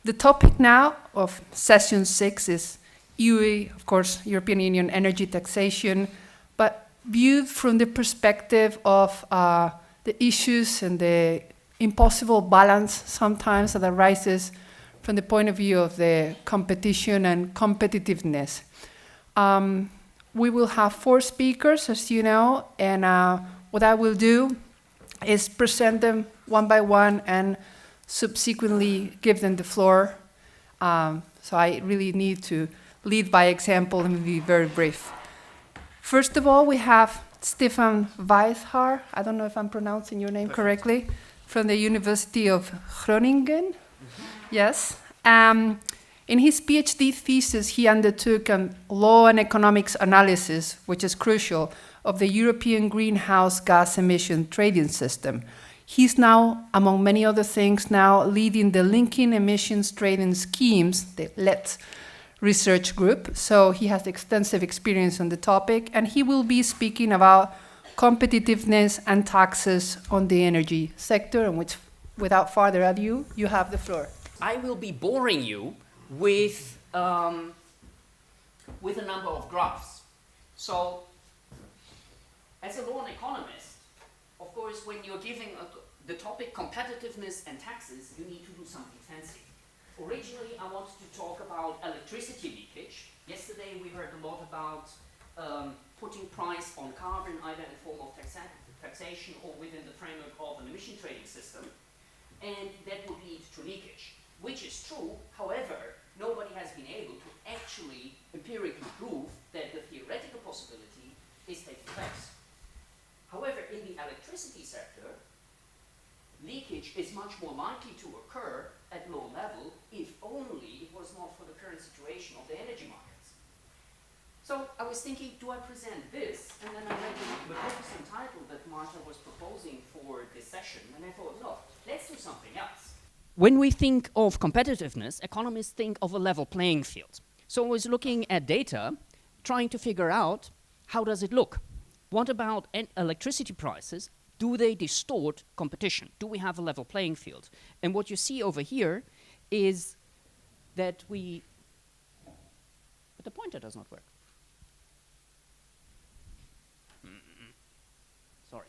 The topic now of session 6 is UE, of course, European Union energy taxation, but viewed from the perspective of the issues and the impossible balance sometimes that arises from the point of view of the competition and competitiveness. We will have 4 speakers, as you know, and what I will do is present them one by one and subsequently give them the floor. So I really need to lead by example and be very brief. First of all, we have Stefan Weishar, I don't know if I'm pronouncing your name correctly, from the University of Groningen. Yes. In his PhD thesis, he undertook a law and economics analysis, which is crucial, of the European greenhouse gas emission trading system. He's now, among many other things, now leading the Linking Emissions Trading Schemes, the LET research group. So he has extensive experience on the topic, and he will be speaking about competitiveness and taxes on the energy sector, in which, without further ado, you have the floor. I will be boring you with a number of graphs. So, as a law and economist, of course, when you're giving the topic competitiveness and taxes, you need to do something fancy. Originally, I wanted to talk about electricity leakage. Yesterday, we heard a lot about putting price on carbon, either in form of taxation or within the framework of an emission trading system. And that would lead to leakage, which is true. However, nobody has been able to actually empirically prove that the theoretical possibility is taking place. However, in the electricity sector, leakage is much more likely to occur at low level, if only it was not for the current situation of the energy markets. So I was thinking, do I present this? And then I read the magnificent title that Marta was proposing for this session, and I thought, no, let's do something else. When we think of competitiveness, economists think of a level playing field. So I was looking at data, trying to figure out, how does it look? What about electricity prices? Do they distort competition? Do we have a level playing field? And what you see over here is that but the pointer does not work. Sorry.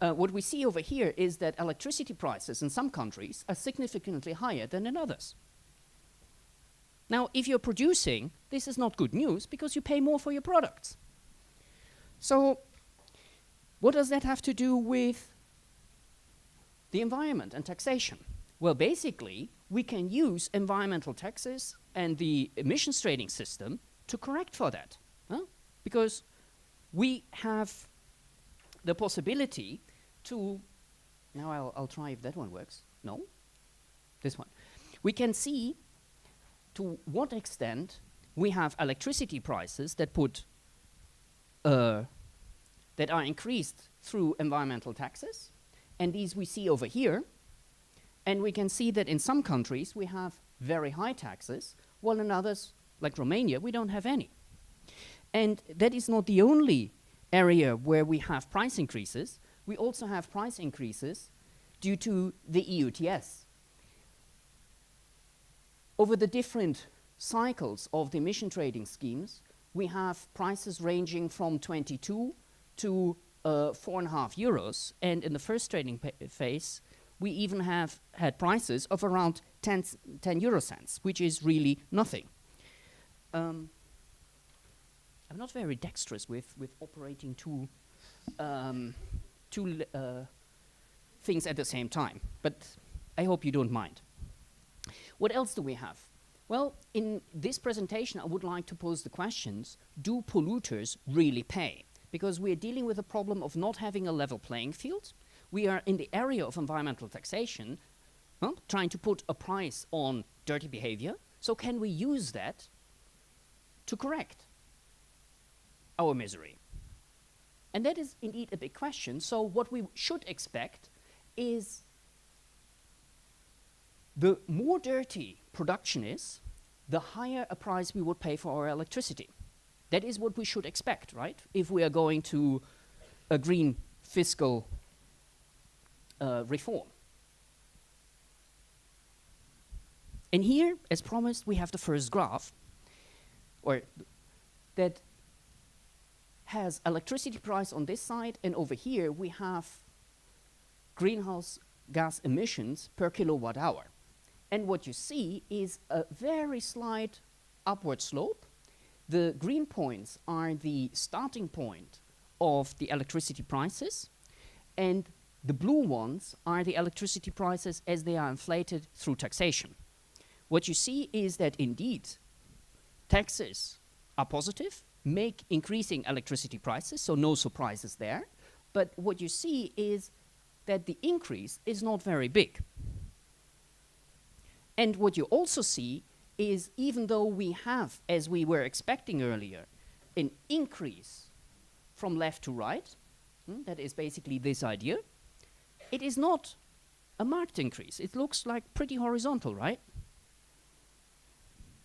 What we see over here is that electricity prices in some countries are significantly higher than in others. Now, if you're producing, this is not good news because you pay more for your products. So, what does that have to do with the environment and taxation? Well, basically, we can use environmental taxes and the emissions trading system to correct for that. Because we have the possibility to, now I'll try if that one works. No? This one. We can see to what extent we have electricity prices that that are increased through environmental taxes, and these we see over here, and we can see that in some countries we have very high taxes, while in others, like Romania, we don't have any. And that is not the only area where we have price increases. We also have price increases due to the EU ETS. Over the different cycles of the emission trading schemes, we have prices ranging from 22 to 4.5 euros, and in the first trading phase, we even have had prices of around 10 euro cents, which is really nothing. I'm not very dexterous with operating two things at the same time, but I hope you don't mind. What else do we have? Well, in this presentation, I would like to pose the questions, do polluters really pay? Because we are dealing with a problem of not having a level playing field. We are in the area of environmental taxation, trying to put a price on dirty behavior. So can we use that to correct our misery? And that is indeed a big question. So what we should expect is the more dirty production is, the higher a price we would pay for our electricity. That is what we should expect, right? If we are going to a green fiscal reform. And here, as promised, we have the first graph, that has electricity price on this side, and over here we have greenhouse gas emissions per kilowatt hour. And what you see is a very slight upward slope. The green points are the starting point of the electricity prices, and the blue ones are the electricity prices as they are inflated through taxation. What you see is that indeed taxes are positive, make increasing electricity prices, so no surprises there. But what you see is that the increase is not very big. And what you also see is, even though we have, as we were expecting earlier, an increase from left to right, that is basically this idea, it is not a marked increase. It looks like pretty horizontal, right?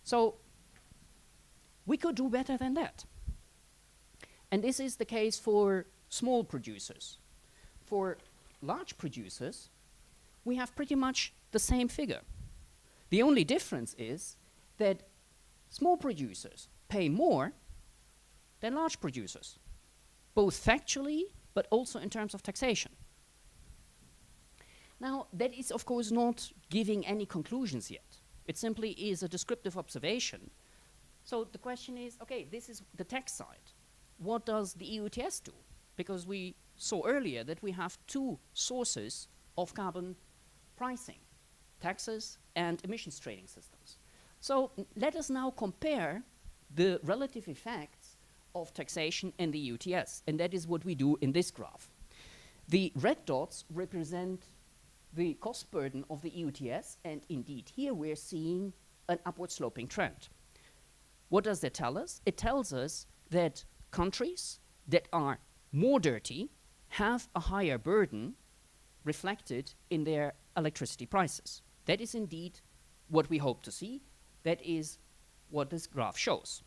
So we could do better than that. And this is the case for small producers. For large producers, we have pretty much the same figure. The only difference is that small producers pay more than large producers, both factually, but also in terms of taxation. Now, that is, of course, not giving any conclusions yet. It simply is a descriptive observation. So the question is, okay, this is the tax side. What does the EU ETS do? Because we saw earlier that we have two sources of carbon pricing, taxes and emissions trading systems. So let us now compare the relative effects of taxation and the EU ETS, and that is what we do in this graph. The red dots represent the cost burden of the EU ETS, and indeed here we're seeing an upward sloping trend. What does that tell us? It tells us that countries that are more dirty have a higher burden reflected in their electricity prices. That is indeed what we hope to see. That is what this graph shows.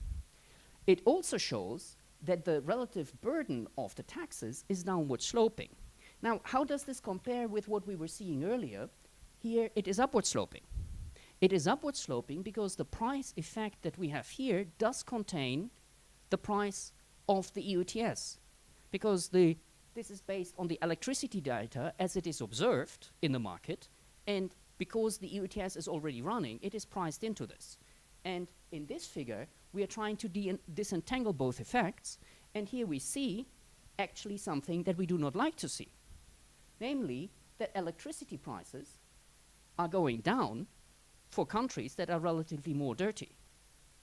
It also shows that the relative burden of the taxes is downward sloping. Now, how does this compare with what we were seeing earlier? Here it is upward sloping. It is upward sloping because the price effect that we have here does contain the price of the EU ETS, because this is based on the electricity data as it is observed in the market, and because the EU ETS is already running, it is priced into this. And in this figure, we are trying to disentangle both effects, and here we see actually something that we do not like to see, namely that electricity prices are going down for countries that are relatively more dirty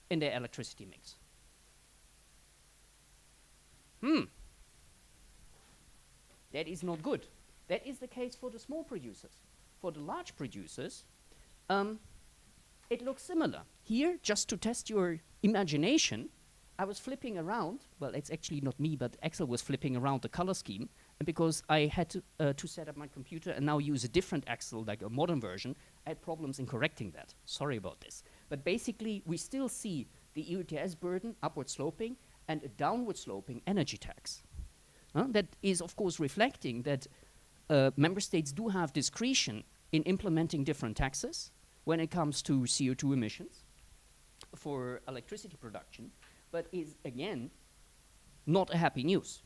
in their electricity mix. That is not good. That is the case for the small producers. For the large producers, it looks similar. Here, just to test your imagination, I was flipping around. Well, it's actually not me, but Axel was flipping around the color scheme. And because I had to set up my computer and now use a different Axel, like a modern version, I had problems in correcting that. Sorry about this. But basically, we still see the EU ETS burden upward sloping and a downward sloping energy tax. That is, of course, reflecting that member states do have discretion in implementing different taxes when it comes to CO2 emissions for electricity production, but is, again, not a happy news.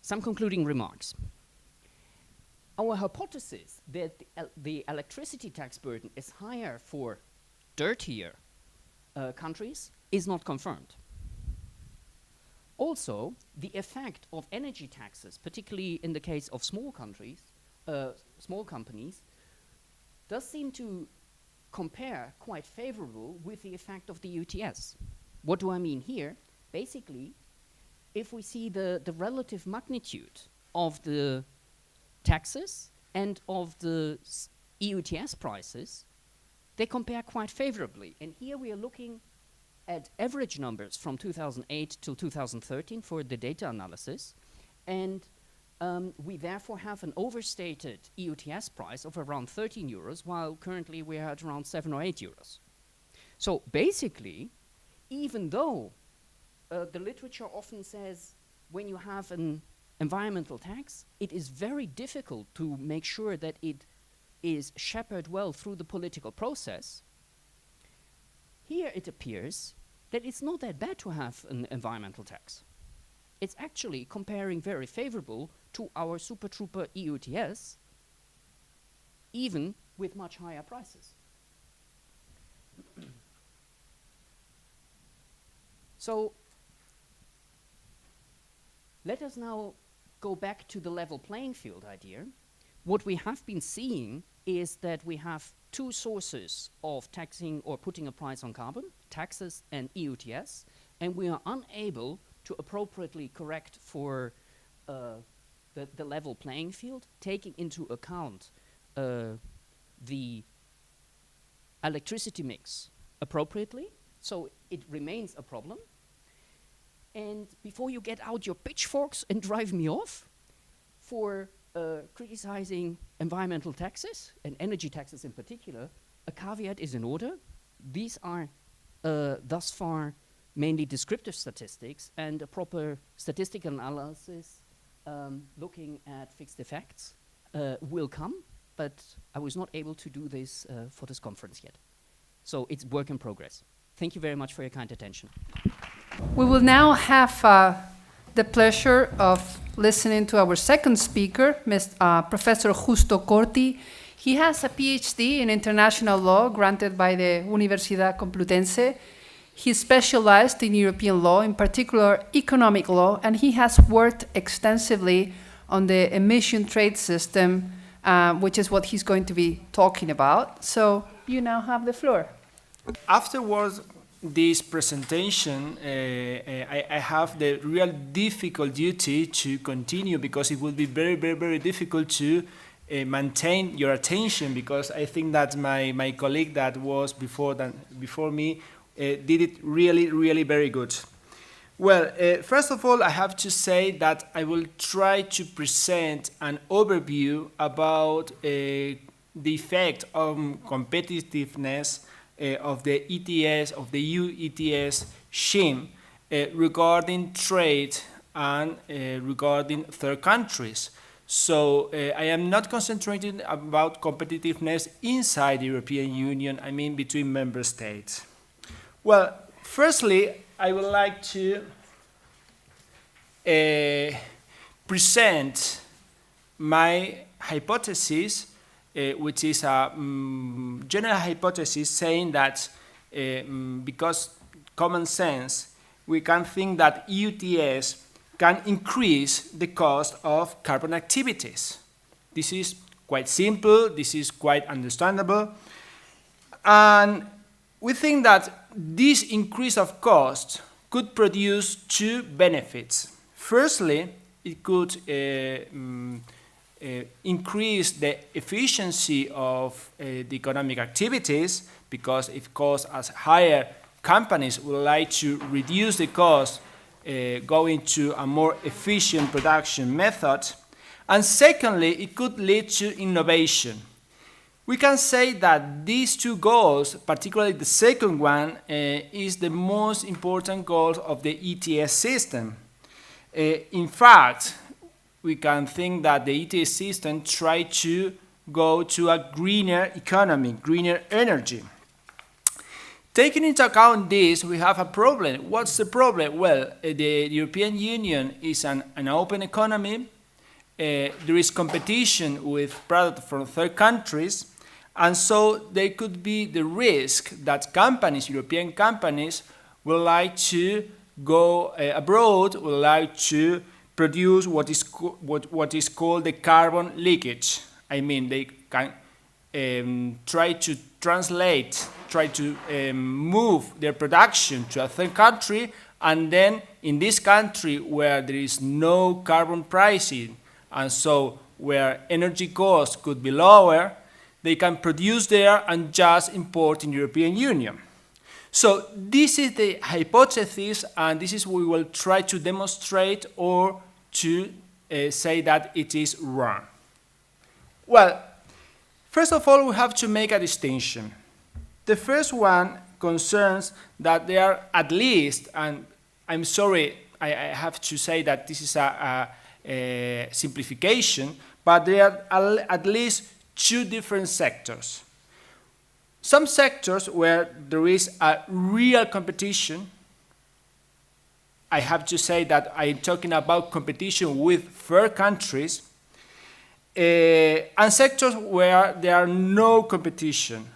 Some concluding remarks. Our hypothesis that the electricity tax burden is higher for dirtier countries is not confirmed. Also, the effect of energy taxes, particularly in the case of small countries, small companies, does seem to compare quite favorable with the effect of the EU ETS. What do I mean here? Basically, if we see the relative magnitude of the taxes and of the EU ETS prices, they compare quite favorably. And here we are looking at average numbers from 2008 till 2013 for the data analysis. And we therefore have an overstated EU ETS price of around 13 euros, while currently we are at around 7 or 8 euros. So basically, even though the literature often says when you have an environmental tax, it is very difficult to make sure that it is shepherded well through the political process, here it appears that it's not that bad to have an environmental tax. It's actually comparing very favorable to our Super Trooper EU ETS, even with much higher prices. So let us now go back to the level playing field idea. What we have been seeing is that we have two sources of taxing or putting a price on carbon, taxes and EU ETS, and we are unable to appropriately correct for the level playing field, taking into account the electricity mix appropriately, so it remains a problem. And before you get out your pitchforks and drive me off for criticizing environmental taxes, and energy taxes in particular, a caveat is in order. These are thus far mainly descriptive statistics, and a proper statistical analysis looking at fixed effects will come, but I was not able to do this for this conference yet. So it's work in progress. Thank you very much for your kind attention. We will now have the pleasure of listening to our second speaker, Professor Justo Korte. He has a PhD in international law granted by the Universidad Complutense. He specialized in European law, in particular economic law, and he has worked extensively on the emission trade system, which is what he's going to be talking about. So you now have the floor. Afterwards, this presentation, I have the real difficult duty to continue, because it would be very, very, very difficult to maintain your attention, because I think that my colleague that was before me did it really, really very good. Well, first of all, I have to say that I will try to present an overview about the effect on competitiveness of the ETS, of the EU ETS scheme regarding trade and regarding third countries. So I am not concentrating about competitiveness inside the European Union, I mean between member states. Well, firstly, I would like to present my hypothesis, which is a general hypothesis saying that because common sense, we can think that ETS can increase the cost of carbon activities. This is quite simple, this is quite understandable, and we think that this increase of cost could produce two benefits. Firstly, it could increase the efficiency of the economic activities, because if costs are higher, companies would like to reduce the cost going to a more efficient production method. And secondly, it could lead to innovation. We can say that these two goals, particularly the second one, is the most important goal of the ETS system. In fact, we can think that the ETS system tries to go to a greener economy, greener energy. Taking into account this, we have a problem. What's the problem? Well, the European Union is an open economy. There is competition with products from third countries, and so there could be the risk that companies, European companies, would like to go abroad, would like to produce what is called the carbon leakage. I mean, they can try to move their production to a third country, and then in this country where there is no carbon pricing, and so where energy costs could be lower, they can produce there and just import in the European Union. So this is the hypothesis, and this is what we will try to demonstrate or to say that it is wrong. Well, first of all, we have to make a distinction. The first one concerns that there are at least, and I'm sorry, I have to say that this is a simplification, but there are at least two different sectors. Some sectors where there is a real competition. I have to say that I'm talking about competition with third countries, and sectors where there are no competition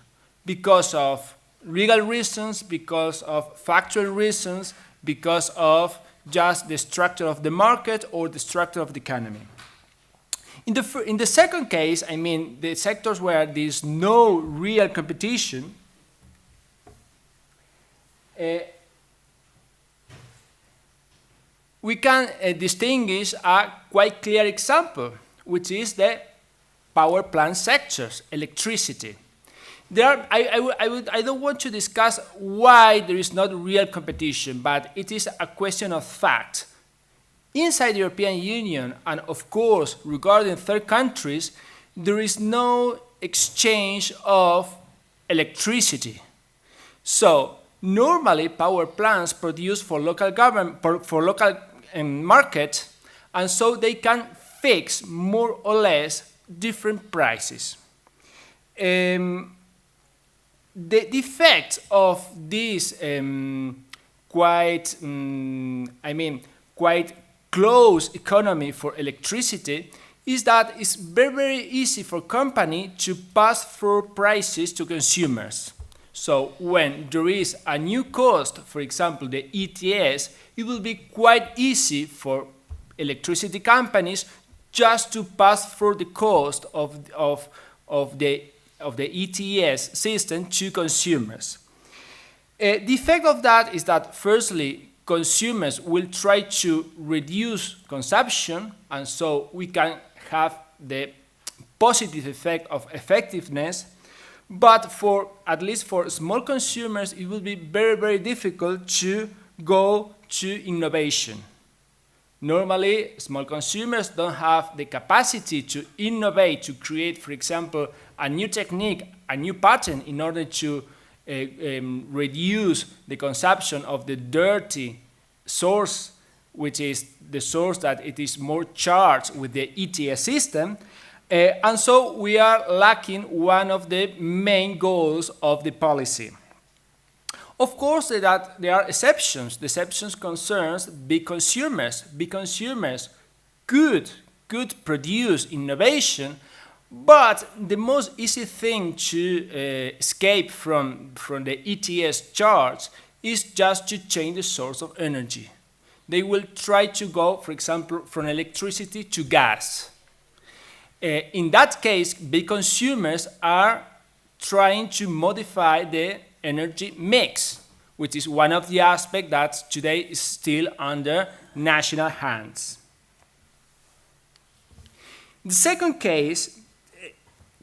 because of legal reasons, because of factual reasons, because of just the structure of the market or the structure of the economy. In the second case, I mean the sectors where there is no real competition, we can distinguish a quite clear example, which is the power plant sectors, electricity. I don't want to discuss why there is not real competition, but it is a question of fact. Inside the European Union, and of course regarding third countries, there is no exchange of electricity. So normally power plants produce for local government, for local market, and so they can fix more or less different prices. The effect of this quite close economy for electricity is that it's very, very easy for company to pass through prices to consumers. So when there is a new cost, for example, the ETS, it will be quite easy for electricity companies just to pass through the cost of the ETS system to consumers. The effect of that is that, firstly, consumers will try to reduce consumption, and so we can have the positive effect of effectiveness. But at least for small consumers, it will be very, very difficult to go to innovation. Normally, small consumers don't have the capacity to innovate, to create, for example, a new technique, a new pattern in order to reduce the consumption of the dirty source, which is the source that it is more charged with the ETS system. And so we are lacking one of the main goals of the policy. Of course, there are exceptions. The exceptions concerns big consumers. Big consumers could produce innovation, but the most easy thing to escape from the ETS charge is just to change the source of energy. They will try to go, for example, from electricity to gas. In that case, big consumers are trying to modify the energy mix, which is one of the aspects that today is still under national hands. The second case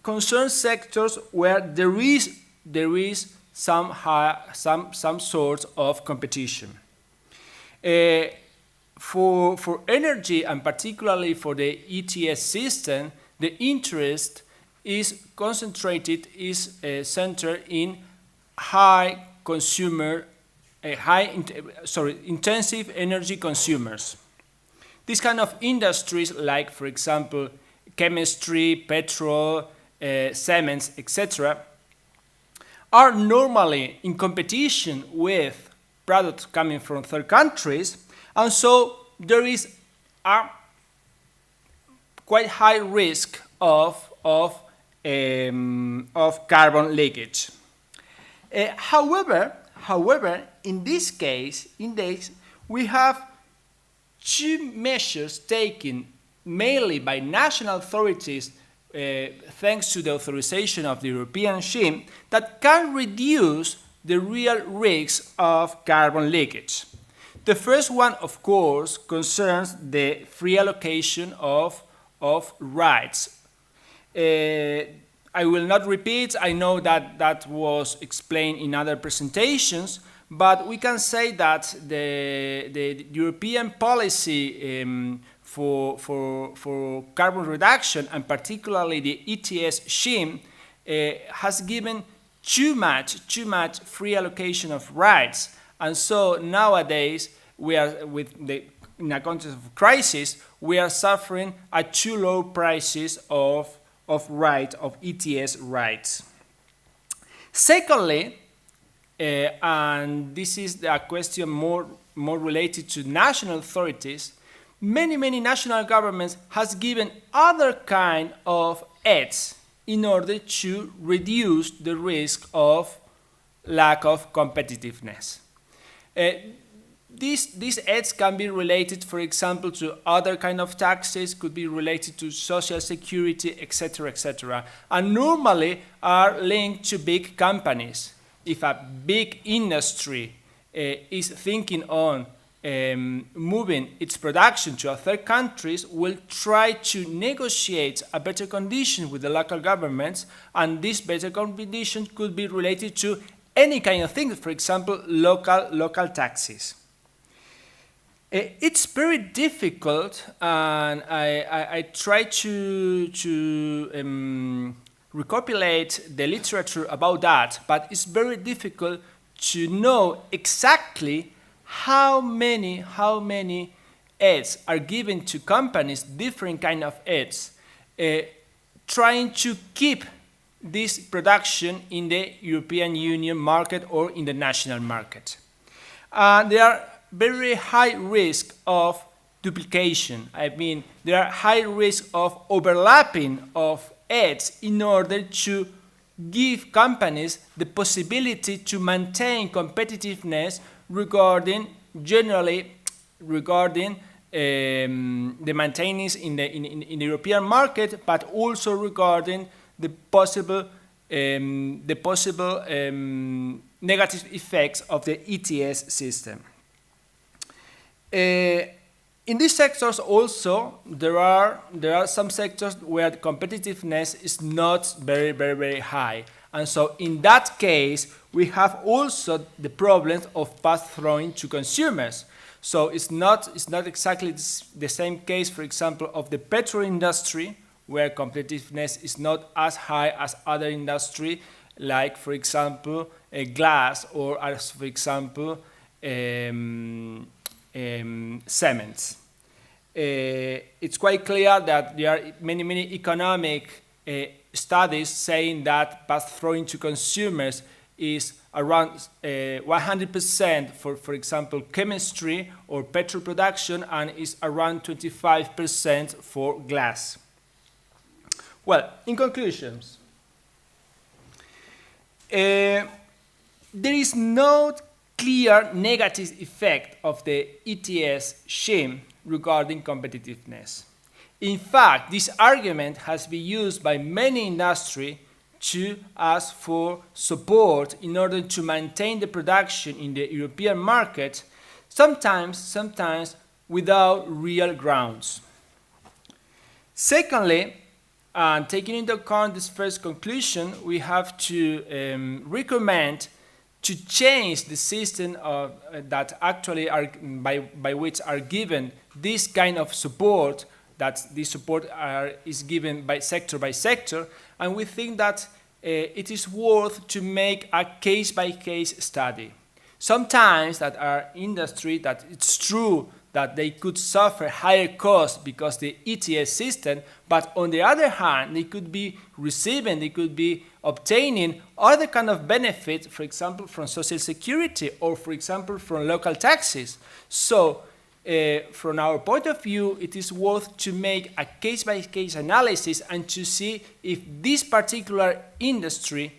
concerns sectors where there is some sort of competition. For energy, and particularly for the ETS system, the interest is concentrated, centered in intensive energy consumers. These kind of industries, like, for example, chemistry, petrol, cements, etc., are normally in competition with products coming from third countries, and so there is a quite high risk of carbon leakage. However, in this case, we have two measures taken mainly by national authorities, thanks to the authorization of the European scheme, that can reduce the real risks of carbon leakage. The first one, of course, concerns the free allocation of rights. I will not repeat, I know that was explained in other presentations, but we can say that the European policy for carbon reduction, and particularly the ETS scheme, has given too much free allocation of rights. And so nowadays, we are in a context of crisis, we are suffering at too low prices of of ETS rights. Secondly, and this is a question more related to national authorities, many national governments has given other kind of aids in order to reduce the risk of lack of competitiveness. These aids can be related, for example, to other kind of taxes, could be related to social security, etc., etc., and normally are linked to big companies. If a big industry is thinking on moving its production to other countries, will try to negotiate a better condition with the local governments, and this better condition could be related to any kind of thing, for example, local taxes. It's very difficult, and I try to recopilate the literature about that, but it's very difficult to know exactly how many aids are given to companies, different kind of aids, trying to keep this production in the European Union market or in the national market. There are very high risk of duplication. I mean, there are high risk of overlapping of aids in order to give companies the possibility to maintain competitiveness generally regarding the maintenance in the European market, but also regarding the possible negative effects of the ETS system. In these sectors also, there are some sectors where the competitiveness is not very high. And so in that case, we have also the problems of pass-through to consumers. So it's not exactly the same case, for example, of the petrol industry, where competitiveness is not as high as other industry, like, for example, glass, or as, for example, cements. It's quite clear that there are many economic studies saying that pass-through to consumers is around 100% for example, chemistry or petrol production, and is around 25% for glass. Well, in conclusions, there is no clear negative effect of the ETS scheme regarding competitiveness. In fact, this argument has been used by many industries to ask for support in order to maintain the production in the European market, sometimes without real grounds. Secondly, taking into account this first conclusion, we have to recommend to change the system that actually are by which are given this kind of support, that this support is given by sector, and we think that it is worth to make a case-by-case study. Sometimes that our industry, that it's true that they could suffer higher costs because the ETS system, but on the other hand, they could be obtaining other kind of benefits, for example, from social security, or for example, from local taxes. So, from our point of view, it is worth to make a case-by-case analysis and to see if this particular industry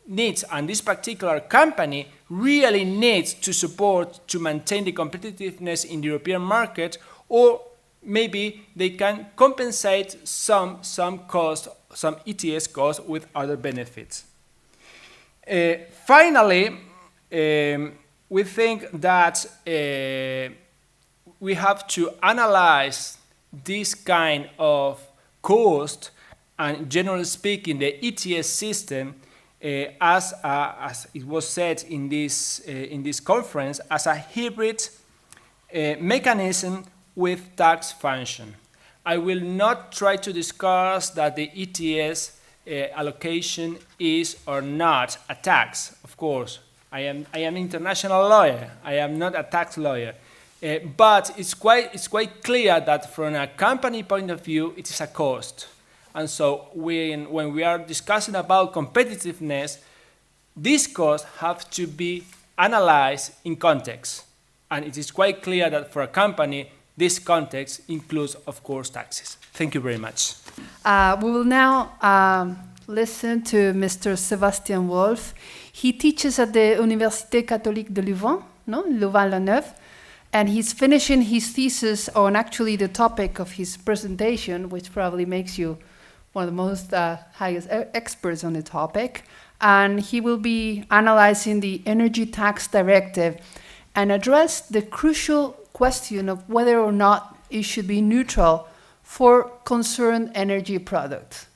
needs, and this particular company really needs to support to maintain the competitiveness in the European market, or maybe they can compensate some cost, some ETS costs with other benefits. Finally, we think that we have to analyze this kind of cost, and generally speaking, the ETS system, as it was said in this conference, as a hybrid mechanism with tax function. I will not try to discuss that the ETS allocation is or not a tax. Of course, I am an international lawyer. I am not a tax lawyer. But it's quite clear that from a company point of view, it is a cost. And so when we are discussing about competitiveness, these costs have to be analyzed in context. And it is quite clear that for a company, this context includes, of course, taxes. Thank you very much. We will now listen to Mr. Sebastian Wolf. He teaches at the Université Catholique de Louvain, no? Louvain-la-Neuve, and he's finishing his thesis on actually the topic of his presentation, which probably makes you one of the most highest experts on the topic. And he will be analyzing the Energy Tax Directive and address the crucial question of whether or not it should be neutral for concerned energy products.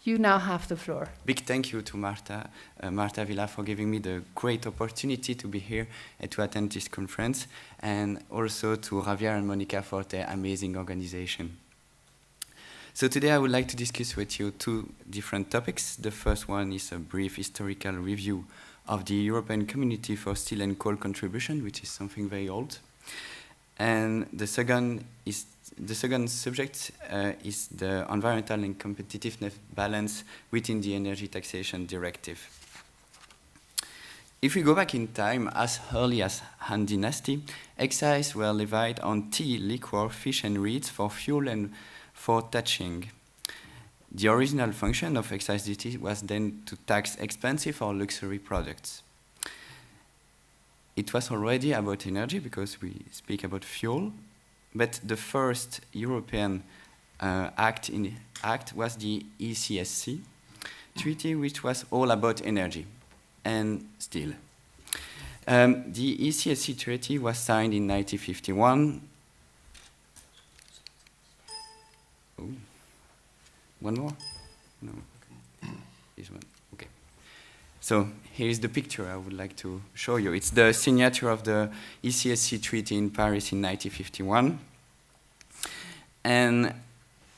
You now have the floor. Big thank you to Marta Vila for giving me the great opportunity to be here and to attend this conference, and also to Javier and Monica for their amazing organization. So today I would like to discuss with you two different topics. The first one is a brief historical review of the European Community for Steel and Coal Contribution, which is something very old. And the second subject is the environmental and competitiveness balance within the Energy Taxation Directive. If we go back in time, as early as Han Dynasty, excise were levied on tea, liquor, fish and reeds for fuel and for thatching. The original function of excise duty was then to tax expensive or luxury products. It was already about energy because we speak about fuel, but the first European act was the ECSC Treaty, which was all about energy and steel. The ECSC Treaty was signed in 1951. Oh. One more? No. Okay. This one. Okay. So here's the picture I would like to show you. It's the signature of the ECSC Treaty in Paris in 1951. And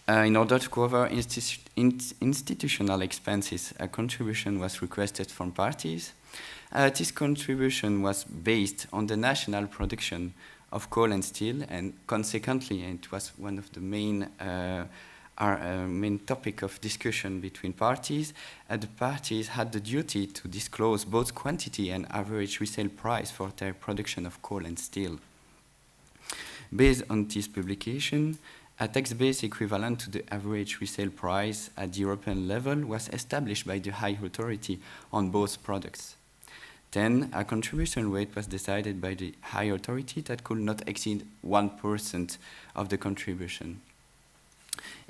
in order to cover institutional expenses, a contribution was requested from parties. This contribution was based on the national production of coal and steel, and consequently, it was one of the main topic of discussion between parties. The parties had the duty to disclose both quantity and average resale price for their production of coal and steel. Based on this publication, a tax base equivalent to the average resale price at the European level was established by the High Authority on both products. Then, a contribution rate was decided by the High Authority that could not exceed 1% of the contribution.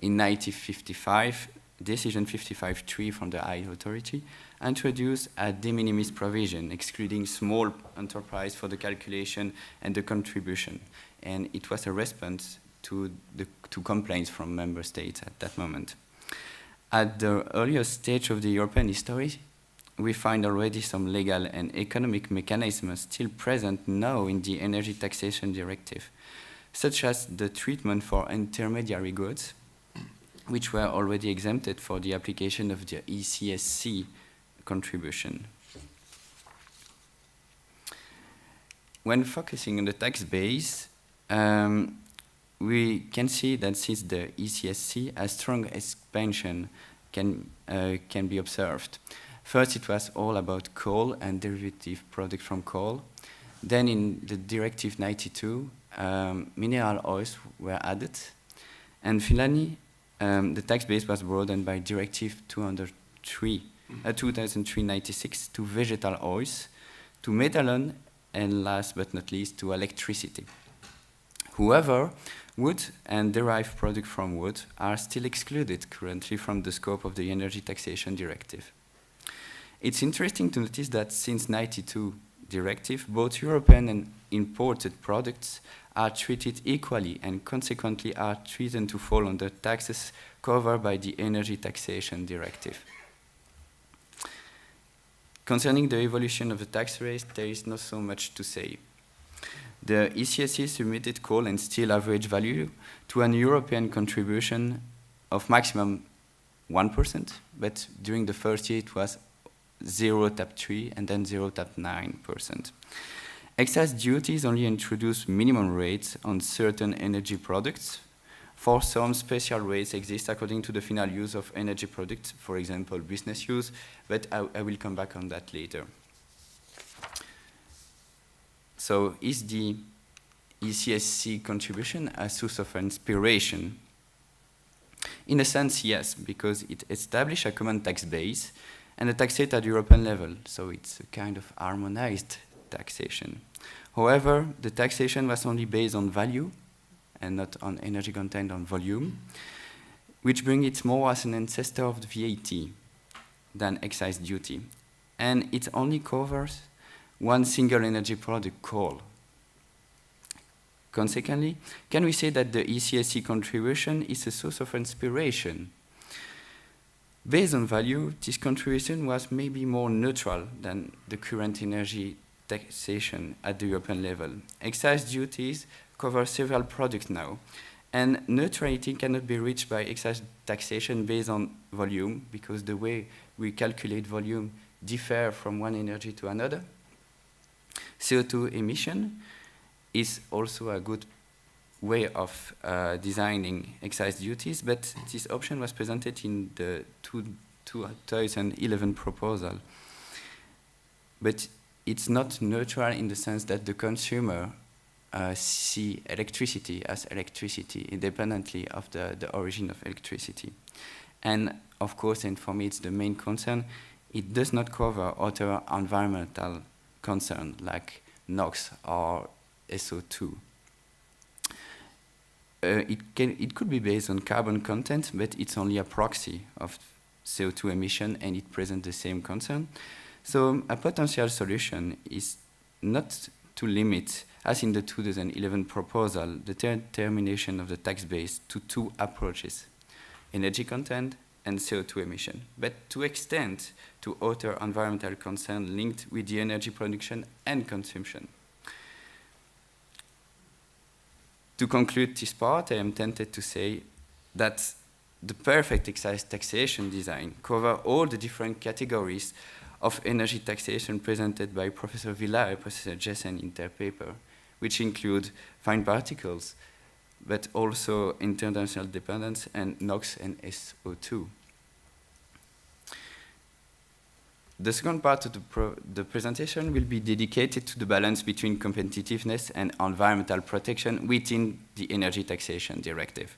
In 1955, Decision 55.3 from the High Authority introduced a de minimis provision, excluding small enterprise for the calculation and the contribution. And it was a response to complaints from member states at that moment. At the earliest stage of the European history, we find already some legal and economic mechanisms still present now in the Energy Taxation Directive, such as the treatment for intermediary goods, which were already exempted for the application of the ECSC contribution. When focusing on the tax base, we can see that since the ECSC, a strong expansion can be observed. First, it was all about coal and derivative products from coal. Then in the Directive 92, mineral oils were added. And finally, the tax base was broadened by Directive 2003/96 to vegetal oils, to methanol, and last but not least, to electricity. However, wood and derived products from wood are still excluded currently from the scope of the Energy Taxation Directive. It's interesting to notice that since 92 Directive, both European and imported products are treated equally and consequently are treated to fall under taxes covered by the Energy Taxation Directive. Concerning the evolution of the tax rate, there is not so much to say. The ECSC submitted coal and steel average value to an European contribution of maximum 1%, but during the first year it was 0.3 and then 0.9%. Excise duties only introduce minimum rates on certain energy products For some, special rates exist according to the final use of energy products, for example, business use, but I will come back on that later. So is the ECSC contribution a source of inspiration? In a sense, yes, because it established a common tax base and a tax rate at European level, so it's a kind of harmonized taxation. However, the taxation was only based on value and not on energy content on volume, which brings it more as an ancestor of the VAT than excise duty. And it only covers one single energy product, coal. Consequently, can we say that the ECSC contribution is a source of inspiration? Based on value, this contribution was maybe more neutral than the current energy taxation at the European level. Excise duties cover several products now, and neutrality cannot be reached by excise taxation based on volume, because the way we calculate volume differ from one energy to another. CO2 emission is also a good way of designing excise duties, but this option was presented in the 2011 proposal. But it's not neutral in the sense that the consumer see electricity as electricity independently of the origin of electricity. And of course, and for me it's the main concern, it does not cover other environmental concerns like NOx or SO2. It could be based on carbon content, but it's only a proxy of CO2 emission and it presents the same concern. So a potential solution is not to limit, as in the 2011 proposal, the determination of the tax base to two approaches, energy content and CO2 emission, but to extend to other environmental concerns linked with the energy production and consumption. To conclude this part, I am tempted to say that the perfect excise taxation design covers all the different categories of energy taxation presented by Professor Villar and Professor Jessen in their paper, which include fine particles, but also international dependence and NOx and SO2. The second part of the presentation will be dedicated to the balance between competitiveness and environmental protection within the Energy Taxation Directive.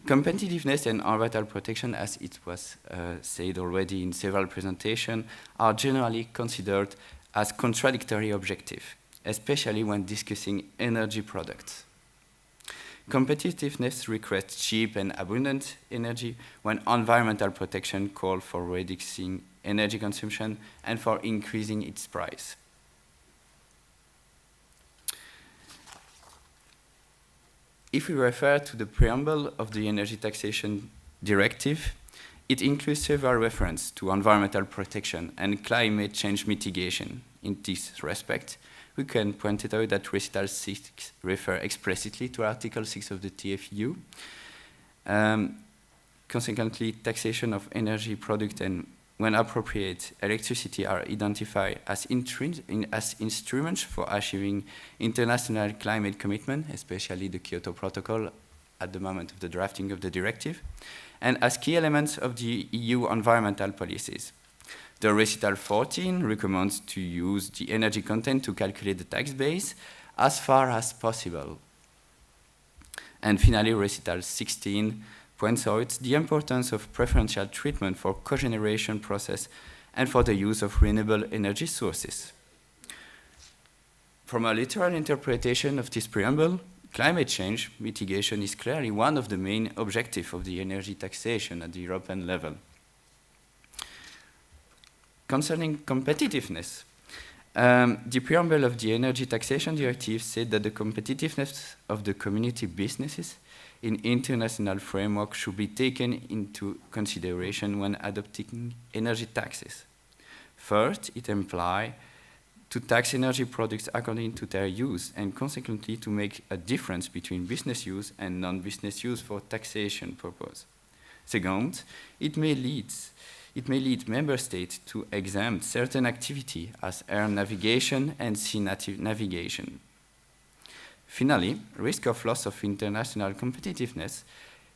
Competitiveness and environmental protection, as it was said already in several presentations, are generally considered as contradictory objectives, especially when discussing energy products. Competitiveness requests cheap and abundant energy, when environmental protection calls for reducing energy consumption and for increasing its price. If we refer to the preamble of the Energy Taxation Directive, it includes several references to environmental protection and climate change mitigation. In this respect, we can point it out that Recital 6 refers explicitly to Article 6 of the TFU. Consequently, taxation of energy product and, when appropriate, electricity are identified as instruments for achieving international climate commitment, especially the Kyoto Protocol at the moment of the drafting of the directive, and as key elements of the EU environmental policies. The Recital 14 recommends to use the energy content to calculate the tax base as far as possible. And finally, Recital 16 points out the importance of preferential treatment for cogeneration process and for the use of renewable energy sources. From a literal interpretation of this preamble, climate change mitigation is clearly one of the main objectives of the energy taxation at the European level. Concerning competitiveness, the preamble of the Energy Taxation Directive said that the competitiveness of the community businesses in international framework should be taken into consideration when adopting energy taxes. First, it implies to tax energy products according to their use and consequently to make a difference between business use and non-business use for taxation purpose. Second, it may lead member states to exempt certain activity as air navigation and sea navigation. Finally, risk of loss of international competitiveness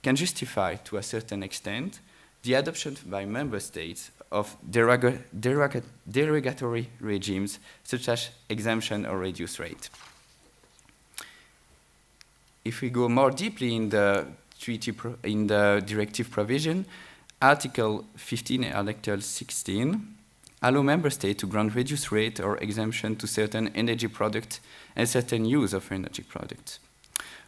can justify, to a certain extent, the adoption by member states of derogatory regimes such as exemption or reduced rate. If we go more deeply in the directive provision, Article 15 and Article 16 allow member states to grant reduced rate or exemption to certain energy products and certain use of energy products.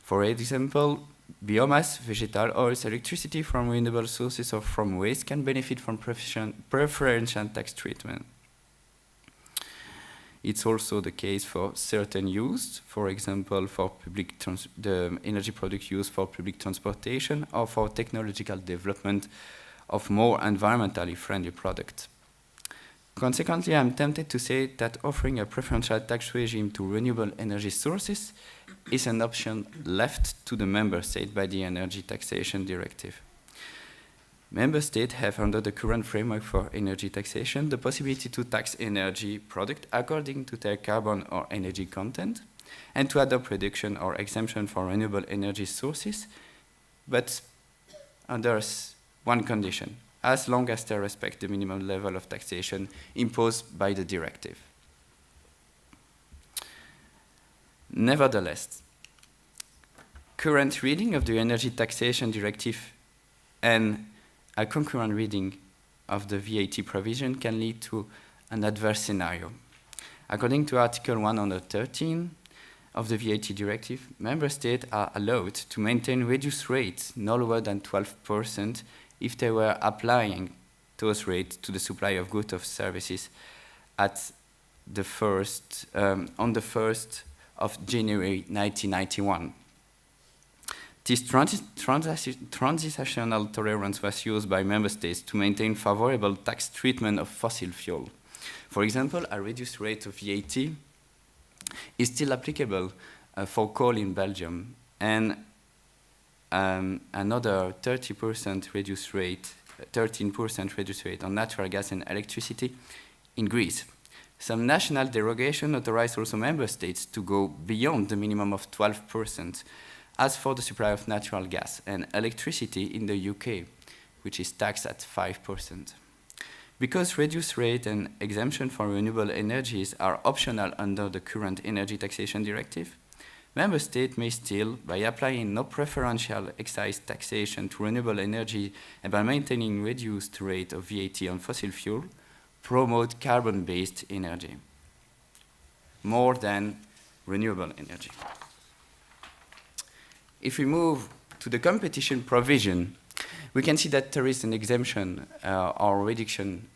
For example, biomass, vegetal oils, electricity from renewable sources or from waste can benefit from preferential tax treatment. It's also the case for certain use, for example, for the energy product used for public transportation or for technological development of more environmentally friendly products. Consequently, I'm tempted to say that offering a preferential tax regime to renewable energy sources is an option left to the member state by the Energy Taxation Directive. Member states have, under the current framework for energy taxation, the possibility to tax energy products according to their carbon or energy content, and to adopt reduction or exemption for renewable energy sources, but under one condition: as long as they respect the minimum level of taxation imposed by the directive. Nevertheless, current reading of the Energy Taxation Directive and a concurrent reading of the VAT provision can lead to an adverse scenario. According to Article 113 of the VAT Directive, member states are allowed to maintain reduced rates no lower than 12% if they were applying those rates to the supply of goods or services at the on the 1st of January 1991. This transitional tolerance was used by member states to maintain favorable tax treatment of fossil fuel. For example, a reduced rate of VAT is still applicable for coal in Belgium, and another 13% reduced rate on natural gas and electricity in Greece. Some national derogation authorize also member states to go beyond the minimum of 12%, as for the supply of natural gas and electricity in the UK, which is taxed at 5%. Because reduced rate and exemption for renewable energies are optional under the current Energy Taxation Directive, member states may still, by applying no preferential excise taxation to renewable energy and by maintaining reduced rate of VAT on fossil fuel, promote carbon-based energy more than renewable energy. If we move to the competition provision, we can see that there is an exemption or reduction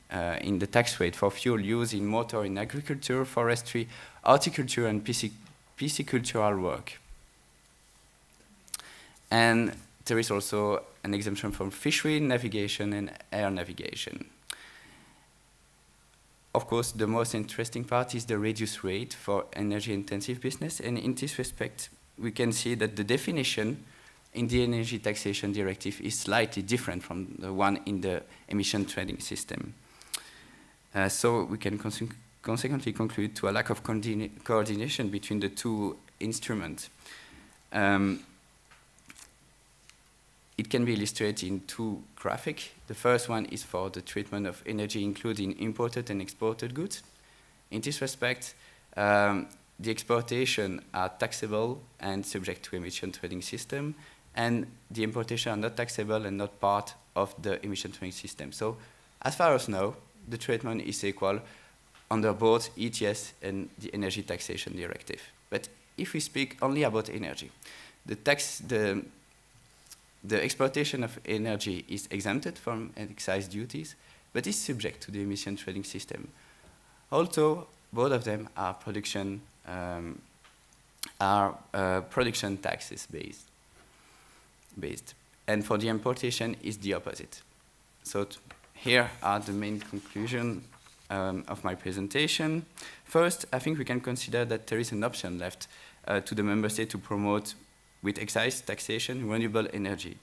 in the tax rate for fuel used in motor in agriculture, forestry, horticulture, and piscicultural work. And there is also an exemption from fishery, navigation, and air navigation. Of course, the most interesting part is the reduced rate for energy-intensive business, and in this respect, we can see that the definition in the Energy Taxation Directive is slightly different from the one in the emission trading system. So we can consequently conclude to a lack of coordination between the two instruments. It can be illustrated in two graphics. The first one is for the treatment of energy, including imported and exported goods. In this respect, the exportation are taxable and subject to emission trading system, and the importation are not taxable and not part of the emission trading system. So, as far as now, the treatment is equal under both ETS and the Energy Taxation Directive. But if we speak only about energy, the exportation of energy is exempted from excise duties, but is subject to the emission trading system. Also, both of them are production taxes based, and for the importation is the opposite. So here are the main conclusions of my presentation. First, I think we can consider that there is an option left to the member state to promote with excise taxation renewable energy.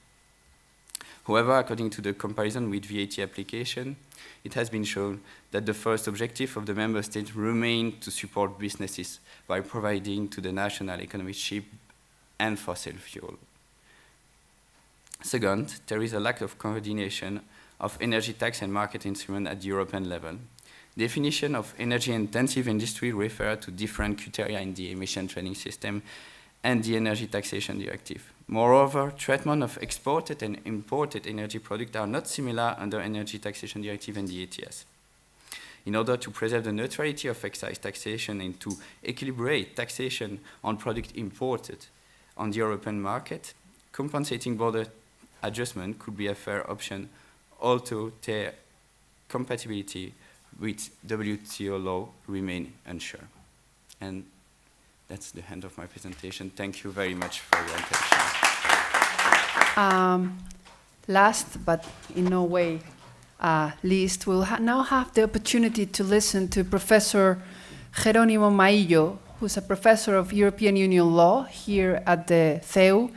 However, according to the comparison with VAT application, it has been shown that the first objective of the member states remained to support businesses by providing to the national economy cheap and fossil fuel. Second, there is a lack of coordination of energy tax and market instruments at the European level. Definition of energy-intensive industry refer to different criteria in the emission trading system and the Energy Taxation Directive. Moreover, treatment of exported and imported energy products are not similar under Energy Taxation Directive and the ETS. In order to preserve the neutrality of excise taxation and to equilibrate taxation on products imported on the European market, compensating border adjustment could be a fair option, although their compatibility with WTO law remain unsure. And that's the end of my presentation. Thank you very much for your attention. Last, but in no way least, we'll now have the opportunity to listen to Professor Jerónimo Maillo, who's a professor of European Union law here at the CEU.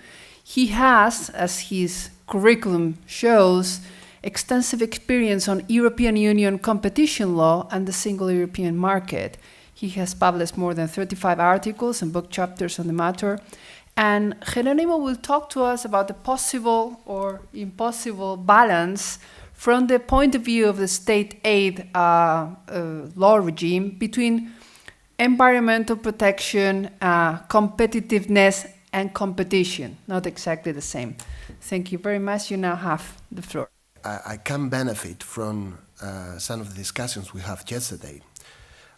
He has, as his curriculum shows, extensive experience on European Union competition law and the single European market. He has published more than 35 articles and book chapters on the matter. And Jerónimo will talk to us about the possible or impossible balance from the point of view of the state aid law regime between environmental protection, competitiveness, and competition. Not exactly the same. Thank you very much. You now have the floor. I can benefit from some of the discussions we had yesterday.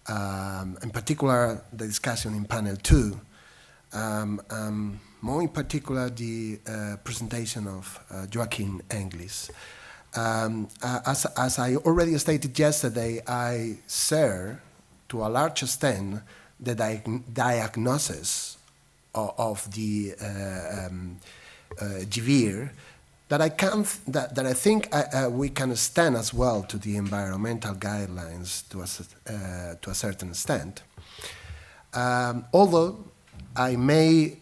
In particular, the discussion in panel 2. More in particular, the presentation of Joaquin Englis. As I already stated yesterday, I share to a large extent the diagnosis of the GVIR that I think we can extend as well to the environmental guidelines to a certain extent. Although I may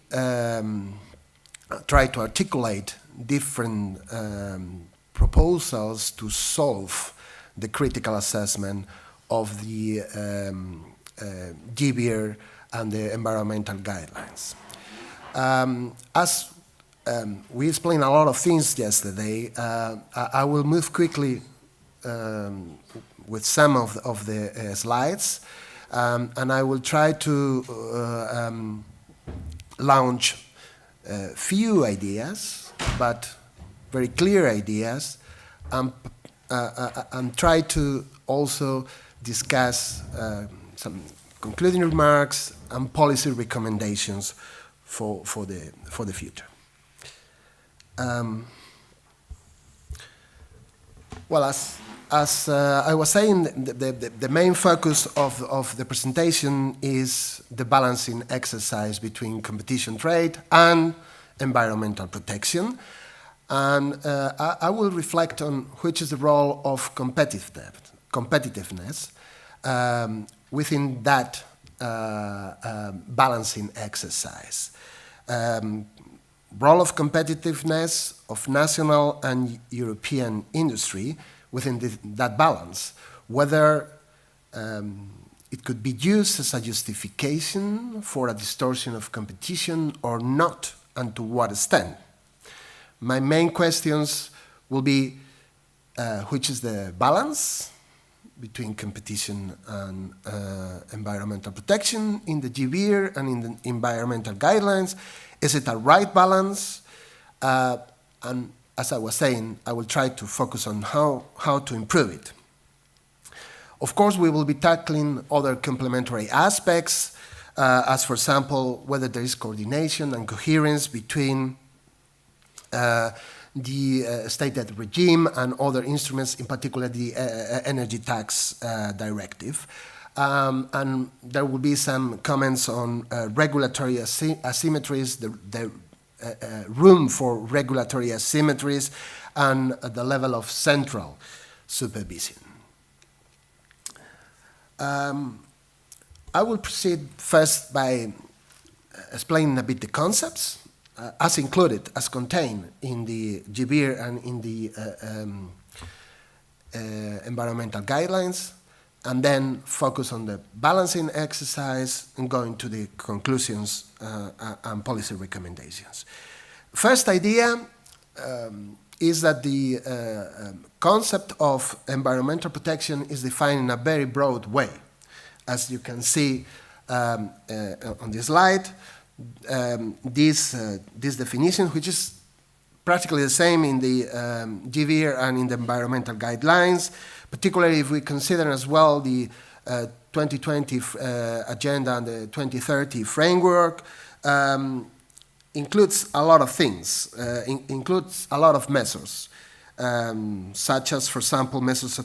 try to articulate different proposals to solve the critical assessment of the GVIR and the environmental guidelines. As we explained a lot of things yesterday, I will move quickly with some of the slides, and I will try to launch few ideas, but very clear ideas, and try to also discuss some concluding remarks and policy recommendations for the future. Well, as I was saying, the main focus of the presentation is the balancing exercise between competition trade and environmental protection. And I will reflect on which is the role of competitiveness within that balancing exercise. Role of competitiveness of national and European industry within that balance, whether it could be used as a justification for a distortion of competition or not, and to what extent. My main questions will be which is the balance between competition and environmental protection in the GVIR and in the environmental guidelines. Is it a right balance? And as I was saying, I will try to focus on how to improve it. Of course, we will be tackling other complementary aspects, as for example, whether there is coordination and coherence between the state aid regime and other instruments, in particular the Energy Tax Directive. And there will be some comments on regulatory asymmetries, the room for regulatory asymmetries, and the level of central supervision. I will proceed first by explaining a bit the concepts as included, as contained in the GBIR and in the environmental guidelines, and then focus on the balancing exercise and go into the conclusions and policy recommendations. First idea is that the concept of environmental protection is defined in a very broad way. As you can see on this slide, this definition, which is practically the same in the GBIR and in the environmental guidelines, particularly if we consider as well the 2020 agenda and the 2030 framework, includes a lot of things, includes a lot of measures, such as, for example, measures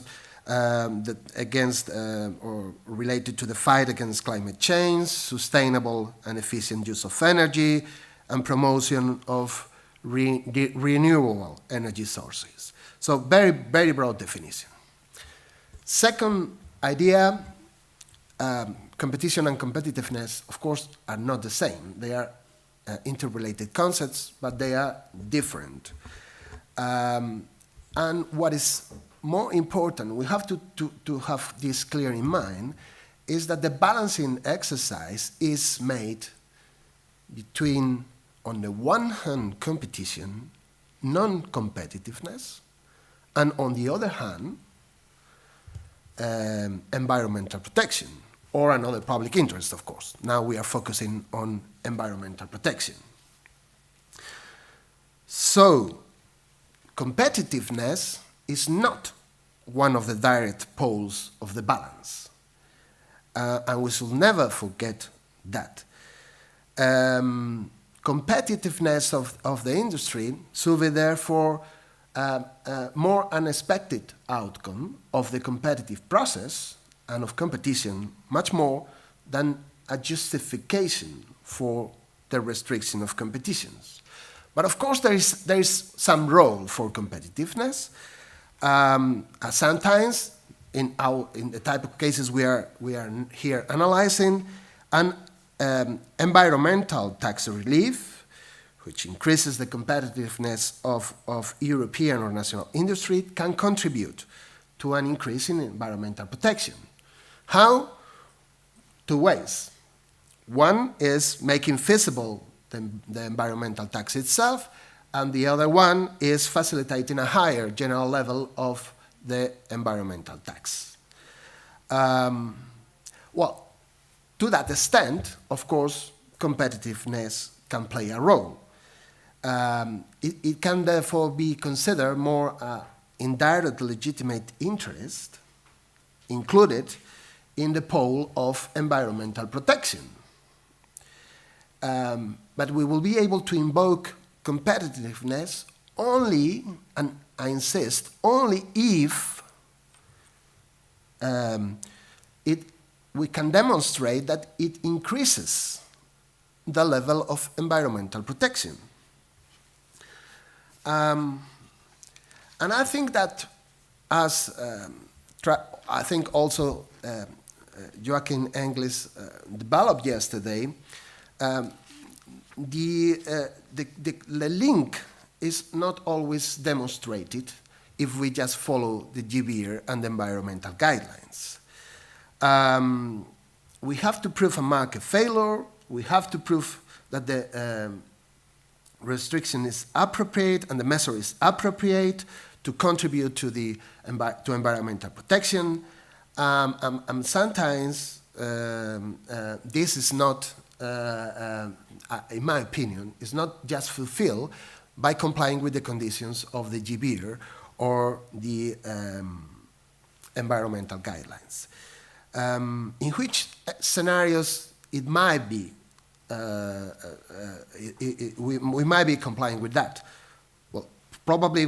that against or related to the fight against climate change, sustainable and efficient use of energy, and promotion of renewable energy sources. So very, very broad definition. Second idea, competition and competitiveness, of course, are not the same. They are interrelated concepts, but they are different. And what is more important, we have to have this clear in mind, is that the balancing exercise is made between, on the one hand, competition, non-competitiveness, and on the other hand, environmental protection, or another public interest, of course. Now we are focusing on environmental protection. So, competitiveness is not one of the direct poles of the balance. And we should never forget that. Competitiveness of the industry should be therefore a more unexpected outcome of the competitive process and of competition, much more than a justification for the restriction of competitions. But of course there is some role for competitiveness. Sometimes in the type of cases we are here analyzing, an environmental tax relief, which increases the competitiveness of European or national industry, can contribute to an increase in environmental protection. How? Two ways. One is making feasible the environmental tax itself, and the other one is facilitating a higher general level of the environmental tax. Well, to that extent, of course, competitiveness can play a role. It can therefore be considered more indirect legitimate interest included in the pole of environmental protection. But we will be able to invoke competitiveness only, and I insist, only if we can demonstrate that it increases the level of environmental protection. And I think that, as I think also Joachim Engels developed yesterday, the link is not always demonstrated if we just follow the GBIR and the environmental guidelines. We have to prove a market failure, we have to prove that the restriction is appropriate and the measure is appropriate to contribute to environmental protection. And sometimes this is not, in my opinion, is not just fulfilled by complying with the conditions of the GBIR or the environmental guidelines. In which scenarios it might be, we might be complying with that. Well, probably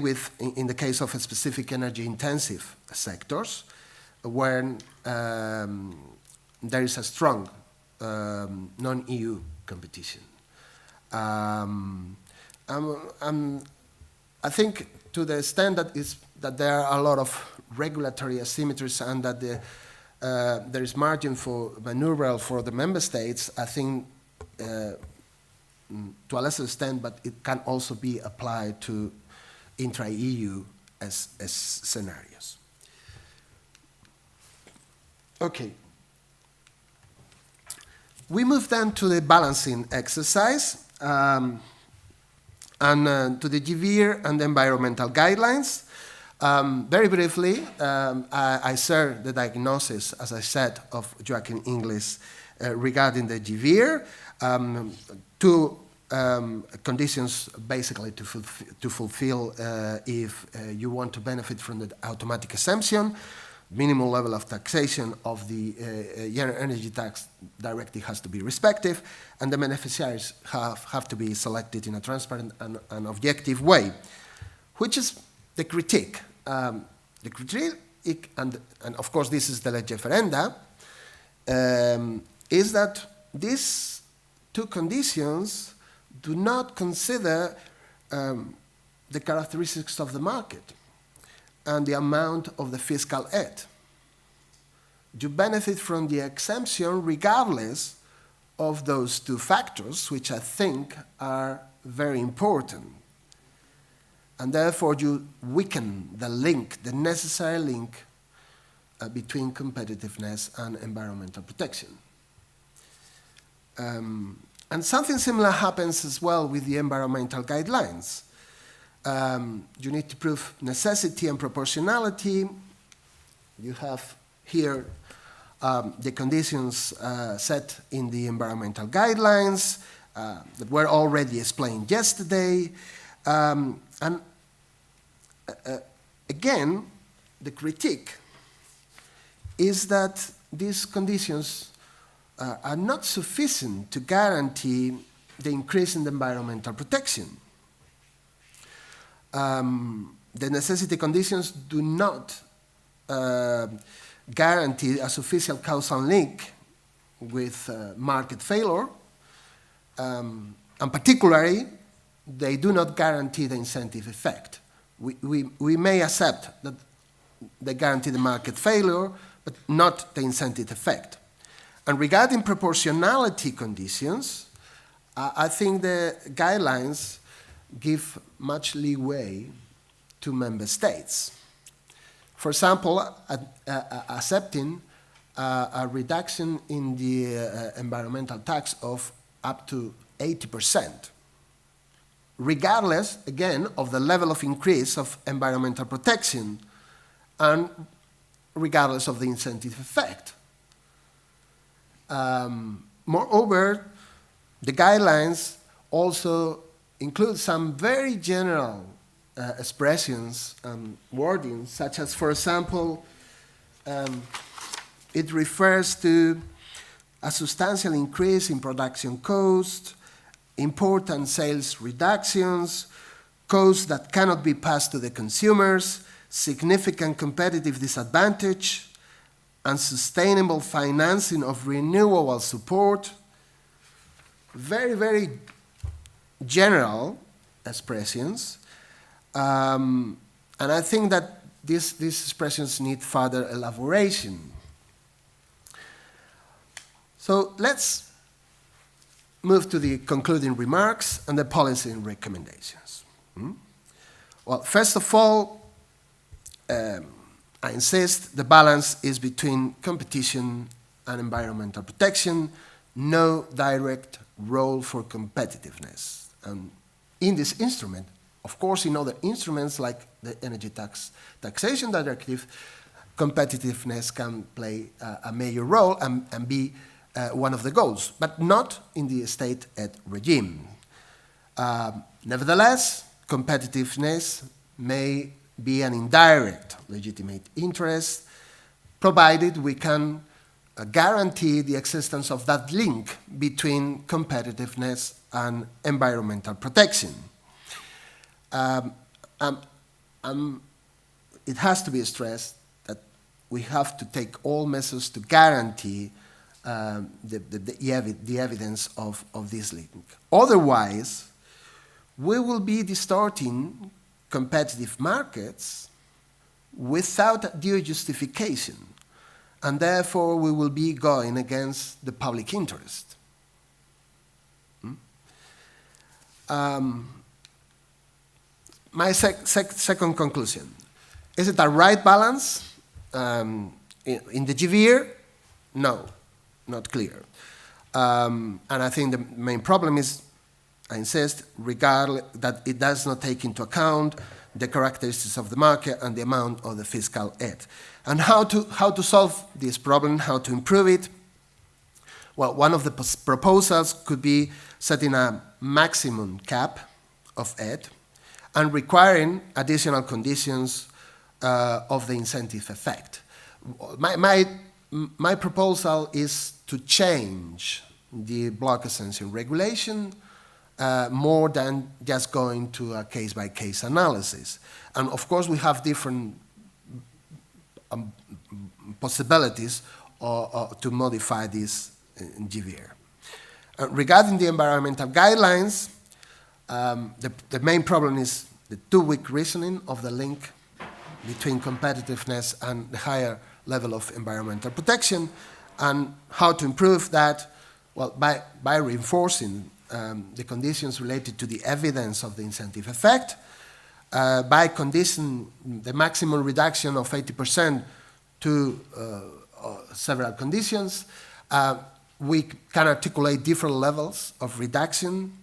in the case of a specific energy-intensive sectors, when there is a strong non-EU competition. I think to the extent that there are a lot of regulatory asymmetries and that there is margin for maneuver for the member states, I think to a lesser extent, but it can also be applied to intra-EU as scenarios. Okay. We move then to the balancing exercise and to the Vere and the environmental guidelines. Very briefly, I share the diagnosis, as I said, of Joaquin Inglis regarding the Vere. Two conditions basically to fulfill if you want to benefit from the automatic exemption. Minimum level of taxation of the energy tax directive has to be respective, and the beneficiaries have to be selected in a transparent and objective way, which is the critique. The critique, and of course this is the legge ferenda, is that these two conditions do not consider the characteristics of the market and the amount of the fiscal aid. You benefit from the exemption regardless of those two factors, which I think are very important. And therefore you weaken the link, the necessary link between competitiveness and environmental protection. And something similar happens as well with the environmental guidelines. You need to prove necessity and proportionality. You have here the conditions set in the environmental guidelines that were already explained yesterday. And again, the critique is that these conditions are not sufficient to guarantee the increase in the environmental protection. The necessity conditions do not guarantee a sufficient causal link with market failure, and particularly, they do not guarantee the incentive effect. We may accept that they guarantee the market failure, but not the incentive effect. And regarding proportionality conditions, I think the guidelines give much leeway to member states. For example, accepting a reduction in the environmental tax of up to 80%, regardless, again, of the level of increase of environmental protection and regardless of the incentive effect. Moreover, the guidelines also include some very general expressions and wording, such as, for example, it refers to a substantial increase in production cost, important sales reductions, costs that cannot be passed to the consumers, significant competitive disadvantage, unsustainable financing of renewable support. Very, very general expressions. And I think that these expressions need further elaboration. So let's move to the concluding remarks and the policy recommendations. Well, first of all, I insist the balance is between competition and environmental protection, no direct role for competitiveness. And in this instrument, of course, in other instruments like the energy taxation directive, competitiveness can play a major role and be one of the goals, but not in the state aid regime. Nevertheless, competitiveness may be an indirect legitimate interest, provided we can guarantee the existence of that link between competitiveness and environmental protection. It has to be stressed that we have to take all measures to guarantee the evidence of this link. Otherwise, we will be distorting competitive markets without due justification, and therefore we will be going against the public interest. My second conclusion, is it a right balance in the GVR? No, not clear. And I think the main problem is, I insist, regardless, that it does not take into account the characteristics of the market and the amount of the fiscal aid. And how to solve this problem, how to improve it? Well, one of the proposals could be setting a maximum cap of aid and requiring additional conditions of the incentive effect. My proposal is to change the block exemption regulation more than just going to a case-by-case analysis. And of course, we have different possibilities to modify this GVR. Regarding the environmental guidelines, the main problem is the too weak reasoning of the link between competitiveness and the higher level of environmental protection, and how to improve that, well, by reinforcing the conditions related to the evidence of the incentive effect, by conditioning the maximum reduction of 80% to several conditions. We can articulate different levels of reduction,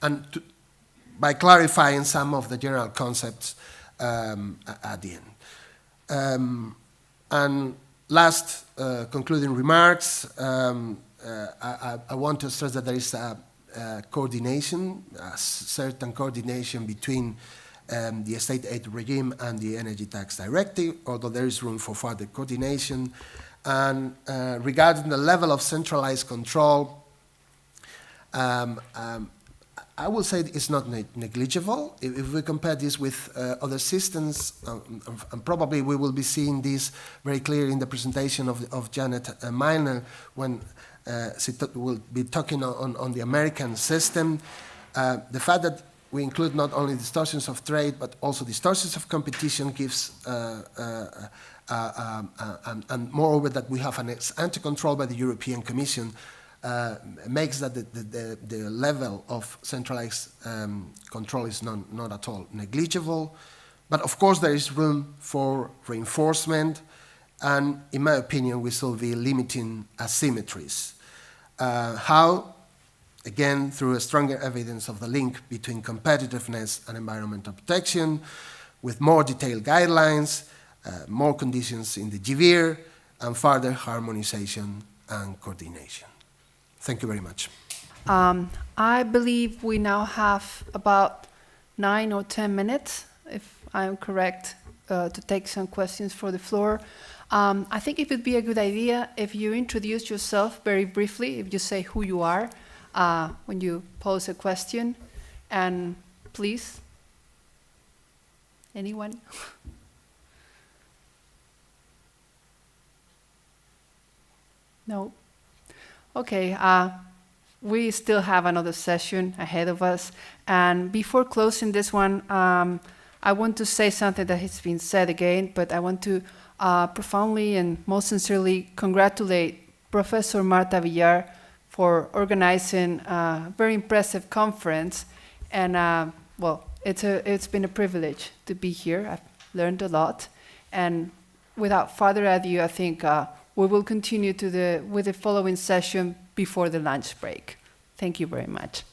and by clarifying some of the general concepts at the end. And last concluding remarks, I want to stress that there is a coordination, a certain coordination between the state aid regime and the energy tax directive, although there is room for further coordination. And regarding the level of centralized control, I will say it's not negligible. If we compare this with other systems, and probably we will be seeing this very clear in the presentation of Janet Miner when she will be talking on the American system. The fact that we include not only distortions of trade, but also distortions of competition gives, and moreover that we have an ex-ante control by the European Commission, makes that the level of centralized control is not at all negligible. But of course there is room for reinforcement, and in my opinion we should be limiting asymmetries. How? Again, through a stronger evidence of the link between competitiveness and environmental protection, with more detailed guidelines, more conditions in the GVR, and further harmonization and coordination. Thank you very much. I believe we now have about 9 or 10 minutes, if I'm correct, to take some questions for the floor. I think it would be a good idea if you introduce yourself very briefly, if you say who you are when you pose a question. And please, anyone? No? Okay, we still have another session ahead of us. And before closing this one, I want to say something that has been said again, but I want to profoundly and most sincerely congratulate Professor Marta Villar for organizing a very impressive conference. And well, it's been a privilege to be here. I've learned a lot. And without further ado, I think we will continue with the following session before the lunch break. Thank you very much.